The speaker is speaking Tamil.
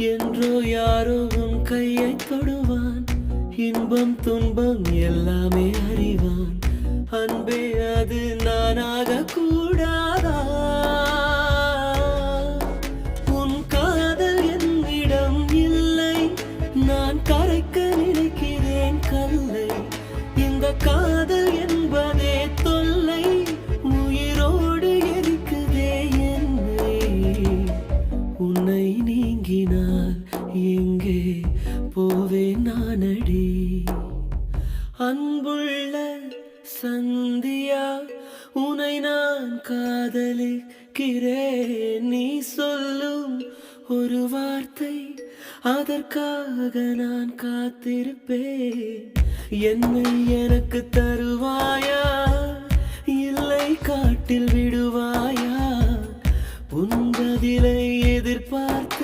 என்றோ யாரோ உன் கையை தொடுவான். இன்பம் துன்பம் எல்லாமே அறிவான். அன்பே அது நானாக கூடாதா? உன் காதல் என்னிடம் இல்லை. நான் கரைக்க நினைக்கிறேன் கல்லை. இந்த காதல் என்பதே தொல்லை. உயிரோடு எரிக்குதே என்னை. உன்னை நீங்கினால் எங்கே போவேன் நானடி? அன்புள்ள சந்தியா, உன்னை நான் காதலிக்கிறேன். நீ சொல்லும் ஒரு வார்த்தை, அதற்காக நான் காத்திருப்பேன். என்னை எனக்கு தருவாயா, இல்லை காட்டில் விடுவாயா? உன் பதிலை எதிர்பார்த்து